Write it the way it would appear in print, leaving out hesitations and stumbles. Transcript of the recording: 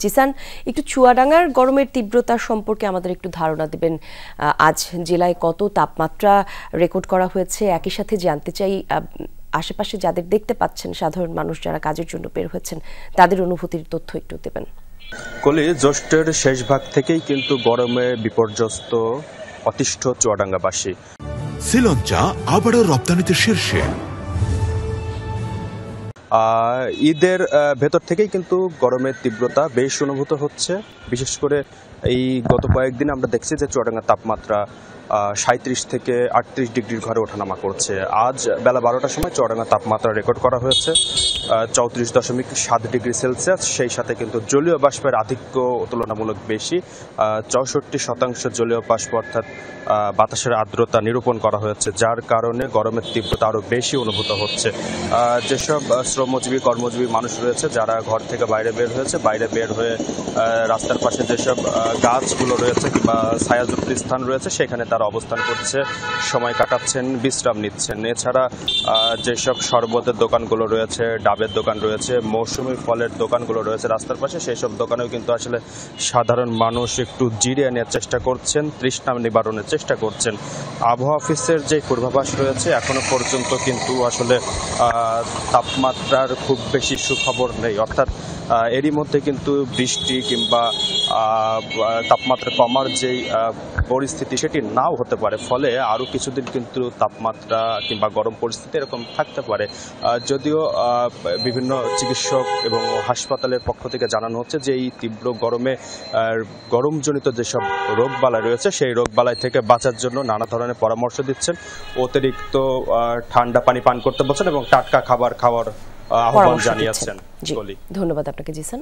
জিসান, একটু চুয়াডাঙ্গার গরমের তীব্রতা সম্পর্কে আমাদের একটু ধারণা দিবেন। আজ জেলায় কত তাপমাত্রা রেকর্ড করা হয়েছে, একই সাথে জানতে চাই আশেপাশে যাদের দেখতে পাচ্ছেন, সাধারণ মানুষ যারা কাজের জন্য বের হয়েছেন, তাদের অনুভূতির তথ্য একটু দেবেন। কলি জ্যৈষ্ঠের শেষ ভাগ থেকেই কিন্তু গরমে বিপর্যস্ত অতিষ্ঠ চুয়াডাঙ্গাবাসী। শ্রীলঙ্কা আবারও রপ্তানিতে শীর্ষে। ঈদের ভেতর থেকেই কিন্তু গরমের তীব্রতা বেশ অনুভূত হচ্ছে। বিশেষ করে এই গত কয়েকদিন আমরা দেখছি যে চুয়াডাঙ্গার তাপমাত্রা 37 থেকে 38 ডিগ্রির ঘরে ওঠানামা করছে। আজ বেলা 12টার সময় চুয়াডাঙ্গার তাপমাত্রা রেকর্ড করা হয়েছে 34.7 ডিগ্রি সেলসিয়াস। সেই সাথে কিন্তু জলীয় বাষ্পের আধিক্য তুলনামূলক বেশি, 64% জলীয় বাষ্প অর্থাৎ বাতাসের আর্দ্রতা নিরূপণ করা হয়েছে, যার কারণে গরমের তীব্রতা আরও বেশি অনুভূত হচ্ছে। যেসব শ্রমজীবী কর্মজীবী মানুষ রয়েছে যারা ঘর থেকে বাইরে বের হয়েছে, বাইরে বের হয়ে রাস্তার পাশে যেসব গাছগুলো রয়েছে কিংবা ছায়াযুক্ত স্থান রয়েছে সেখানে তারা অবস্থান করছে, সময় কাটাচ্ছেন, বিশ্রাম নিচ্ছেন। এছাড়া যেসব শরবতের দোকানগুলো রয়েছে, ডাবের দোকান রয়েছে, মৌসুমি ফলের দোকানগুলো রয়েছে রাস্তার পাশে, সেই সব দোকানেও কিন্তু আসলে সাধারণ মানুষ একটু জিরিয়ে নেওয়ার চেষ্টা করছেন, তৃষ্ণা নিবারণের চেষ্টা করছেন। আবহাওয়া অফিসের যে পূর্বাভাস রয়েছে এখনো পর্যন্ত কিন্তু আসলে তাপমাত্রার খুব বেশি সুখবর নেই, অর্থাৎ এরই মধ্যে কিন্তু বৃষ্টি কিংবা তাপমাত্রা কমার যেই পরিস্থিতি সেটি নাও হতে পারে, ফলে আরও কিছুদিন কিন্তু তাপমাত্রা কিংবা গরম পরিস্থিতি এরকম থাকতে পারে। যদিও বিভিন্ন চিকিৎসক এবং হাসপাতালের পক্ষ থেকে জানানো হচ্ছে যে এই তীব্র গরমে গরমজনিত যেসব রোগবালাই রয়েছে সেই রোগবালাই থেকে বাঁচার জন্য নানা ধরনের পরামর্শ দিচ্ছেন। অতিরিক্ত ঠান্ডা পানি পান করতে বলছেন এবং টাটকা খাবার খাওয়ার আহ্বান জানিয়েছেন। ধন্যবাদ আপনাকে জিসান।